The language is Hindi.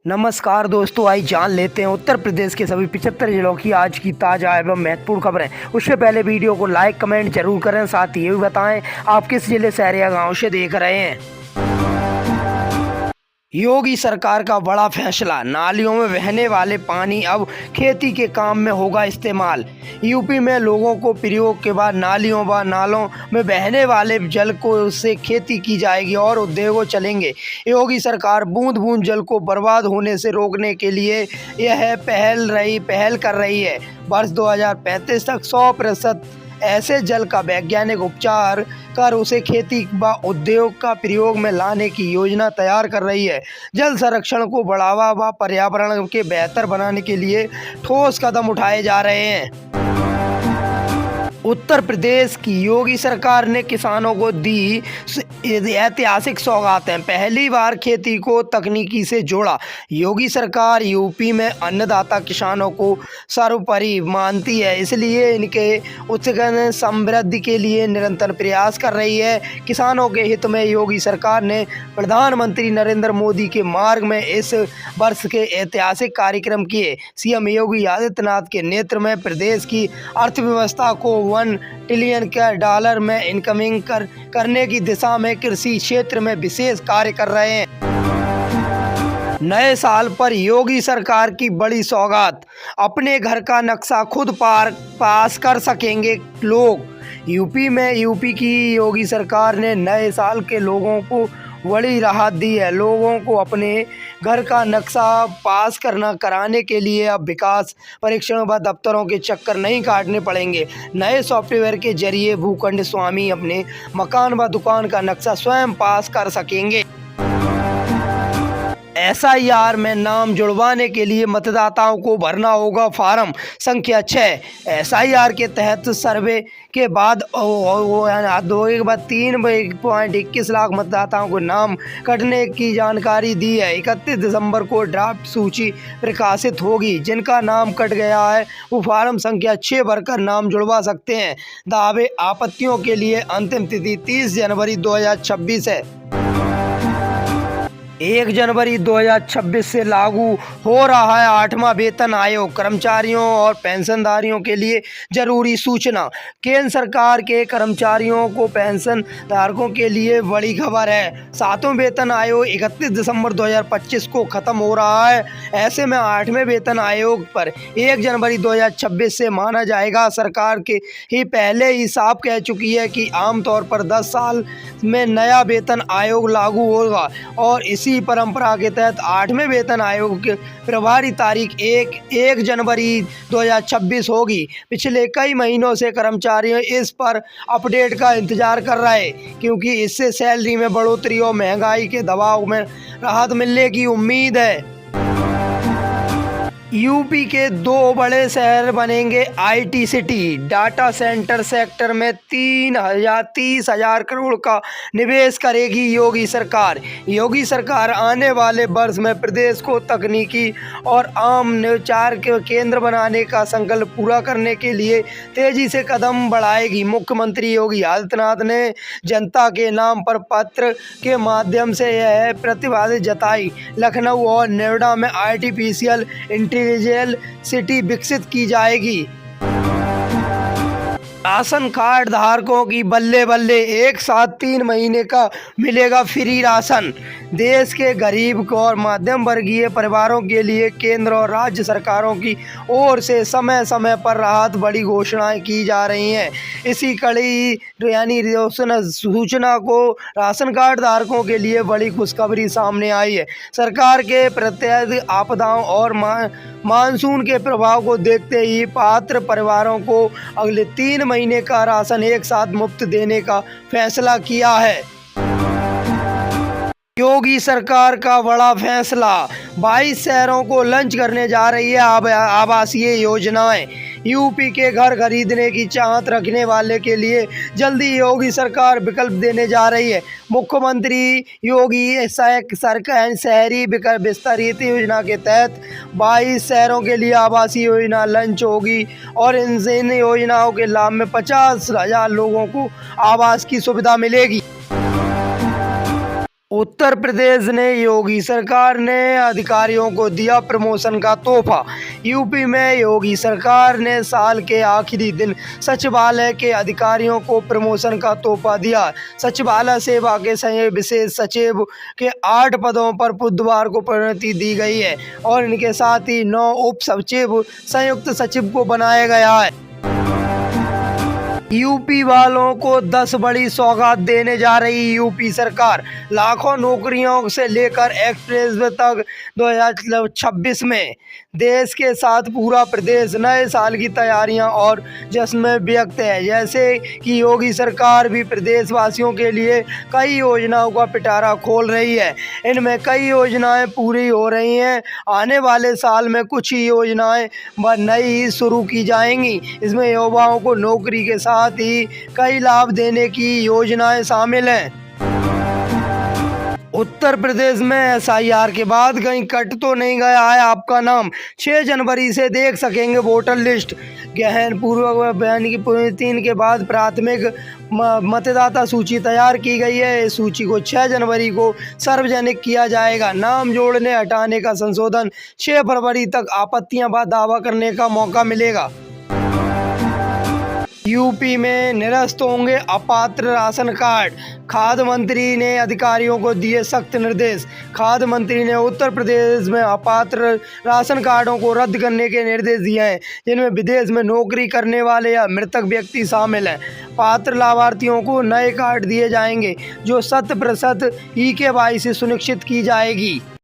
नमस्कार दोस्तों, आइए जान लेते हैं उत्तर प्रदेश के सभी 75 जिलों की आज की ताज़ा एवं महत्वपूर्ण खबरें। उससे पहले वीडियो को लाइक कमेंट जरूर करें, साथ ही ये भी बताएं आप किस जिले शहर या गाँव से देख रहे हैं। योगी सरकार का बड़ा फैसला, नालियों में बहने वाले पानी अब खेती के काम में होगा इस्तेमाल। यूपी में लोगों को प्रयोग के बाद नालियों व नालों में बहने वाले जल को से खेती की जाएगी और उद्योगों चलेंगे। योगी सरकार बूंद बूंद जल को बर्बाद होने से रोकने के लिए यह पहल कर रही है। वर्ष 2035 तक 100% ऐसे जल का वैज्ञानिक उपचार कर उसे खेती व उद्योग का प्रयोग में लाने की योजना तैयार कर रही है। जल संरक्षण को बढ़ावा व पर्यावरण के बेहतर बनाने के लिए ठोस कदम उठाए जा रहे हैं। उत्तर प्रदेश की योगी सरकार ने किसानों को दी ऐतिहासिक सौगातें, पहली बार खेती को तकनीकी से जोड़ा। योगी सरकार यूपी में अन्नदाता किसानों को सर्वोपरि मानती है, इसलिए इनके उत्थान समृद्धि के लिए निरंतर प्रयास कर रही है। किसानों के हित में योगी सरकार ने प्रधानमंत्री नरेंद्र मोदी के मार्ग में इस वर्ष के ऐतिहासिक कार्यक्रम किए। सीएम योगी आदित्यनाथ के नेतृत्व में प्रदेश की अर्थव्यवस्था को $1 ट्रिलियन में इनकमिंग करने की दिशा में कृषि क्षेत्र में विशेष कार्य कर रहे हैं। नए साल पर योगी सरकार की बड़ी सौगात, अपने घर का नक्शा खुद पास कर सकेंगे लोग। यूपी की योगी सरकार ने नए साल के लोगों को बड़ी राहत दी है। लोगों को अपने घर का नक्शा पास कराने के लिए अब विकास परीक्षण व दफ्तरों के चक्कर नहीं काटने पड़ेंगे। नए सॉफ्टवेयर के जरिए भूखंड स्वामी अपने मकान व दुकान का नक्शा स्वयं पास कर सकेंगे। SIR में नाम जुड़वाने के लिए मतदाताओं को भरना होगा फार्म संख्या 6। SIR के तहत सर्वे के बाद 3.21 लाख मतदाताओं को नाम कटने की जानकारी दी है। 31 दिसंबर को ड्राफ्ट सूची प्रकाशित होगी। जिनका नाम कट गया है वो फार्म संख्या 6 भरकर नाम जुड़वा सकते हैं। दावे आपत्तियों के लिए अंतिम तिथि 30 जनवरी 2026 है। 1 जनवरी 2026 से लागू हो रहा है 8वां वेतन आयोग। कर्मचारियों और पेंशनधारियों के लिए जरूरी सूचना। केंद्र सरकार के कर्मचारियों को पेंशन धारकों के लिए बड़ी खबर है। 7वां वेतन आयोग 31 दिसंबर 2025 को खत्म हो रहा है। ऐसे में 8वें वेतन आयोग पर 1 जनवरी 2026 से माना जाएगा। सरकार के ही पहले ही साफ कह चुकी है कि आमतौर पर 10 साल में नया वेतन आयोग लागू होगा और इसी परंपरा के तहत 8वें वेतन आयोग की प्रभावी तारीख 1 जनवरी 2026 होगी। पिछले कई महीनों से कर्मचारी इस पर अपडेट का इंतजार कर रहे हैं, क्योंकि इससे सैलरी में बढ़ोतरी और महंगाई के दबाव में राहत मिलने की उम्मीद है। यूपी के 2 बड़े शहर बनेंगे IT city. Data centre sector में 30,000 करोड़ का निवेश करेगी योगी सरकार। योगी सरकार आने वाले वर्ष में प्रदेश को तकनीकी और आम नवाचार के केंद्र बनाने का संकल्प पूरा करने के लिए तेजी से कदम बढ़ाएगी। मुख्यमंत्री योगी आदित्यनाथ ने जनता के नाम पर पत्र के माध्यम से यह प्रतिबद्धता जताई। लखनऊ और नोएडा में आर्टिफिशियल इंटेलिजेंस सिटी विकसित की जाएगी। राशन कार्ड धारकों की बल्ले बल्ले, एक साथ 3 महीने का मिलेगा फ्री राशन। देश के गरीब और मध्यम वर्गीय परिवारों के लिए केंद्र और राज्य सरकारों की ओर से समय समय पर राहत बड़ी घोषणाएं की जा रही हैं। इसी कड़ी सूचना को राशन कार्ड धारकों के लिए बड़ी खुशखबरी सामने आई है। सरकार के प्रत्येक आपदाओं और मानसून के प्रभाव को देखते ही पात्र परिवारों को अगले 3 महीने का राशन एक साथ मुफ्त देने का फैसला किया है। योगी सरकार का बड़ा फैसला, 22 शहरों को लॉन्च करने जा रही है आवासीय योजनाएं। यूपी के घर खरीदने की चाहत रखने वाले के लिए जल्दी योगी सरकार विकल्प देने जा रही है। मुख्यमंत्री योगी सरकार शहरी विस्तरित योजना के तहत 22 शहरों के लिए आवासीय योजना लॉन्च होगी और इन योजनाओं के लाभ में 50,000 लोगों को आवास की सुविधा मिलेगी। उत्तर प्रदेश ने योगी सरकार ने अधिकारियों को दिया प्रमोशन का तोहफा। यूपी में योगी सरकार ने साल के आखिरी दिन सचिवालय के अधिकारियों को प्रमोशन का तोहफा दिया। सचिवालय सेवा के विशेष सचिव के 8 पदों पर बुधवार को प्रोन्नति दी गई है और इनके साथ ही 9 उप सचिव संयुक्त सचिव को बनाया गया है। यूपी वालों को 10 बड़ी सौगात देने जा रही यूपी सरकार। लाखों नौकरियों से लेकर एक्सप्रेस वे तक 2026 में देश के साथ पूरा प्रदेश नए साल की तैयारियां और जश्न में व्यक्त है। जैसे कि योगी सरकार भी प्रदेशवासियों के लिए कई योजनाओं का पिटारा खोल रही है। इनमें कई योजनाएं पूरी हो रही हैं। आने वाले साल में कुछ ही योजनाएं नई शुरू की जाएंगी। इसमें युवाओं को नौकरी के साथ ही कई लाभ देने की योजनाएं शामिल हैं। उत्तर प्रदेश में एसआईआर के बाद कहीं कट तो नहीं गया है आपका नाम। 6 जनवरी से देख सकेंगे वोटर लिस्ट। गहन पूर्व बयान की पुनरीक्षण के बाद प्राथमिक मतदाता सूची तैयार की गई है। इस सूची को 6 जनवरी को सार्वजनिक किया जाएगा। नाम जोड़ने हटाने का संशोधन 6 फरवरी तक आपत्तियां व दावा करने का मौका मिलेगा। यूपी में निरस्त होंगे अपात्र राशन कार्ड। खाद्य मंत्री ने अधिकारियों को दिए सख्त निर्देश। खाद्य मंत्री ने उत्तर प्रदेश में अपात्र राशन कार्डों को रद्द करने के निर्देश दिए हैं, जिनमें विदेश में नौकरी करने वाले या मृतक व्यक्ति शामिल हैं। पात्र लाभार्थियों को नए कार्ड दिए जाएंगे, जो 100% ई-केवाईसी सुनिश्चित की जाएगी।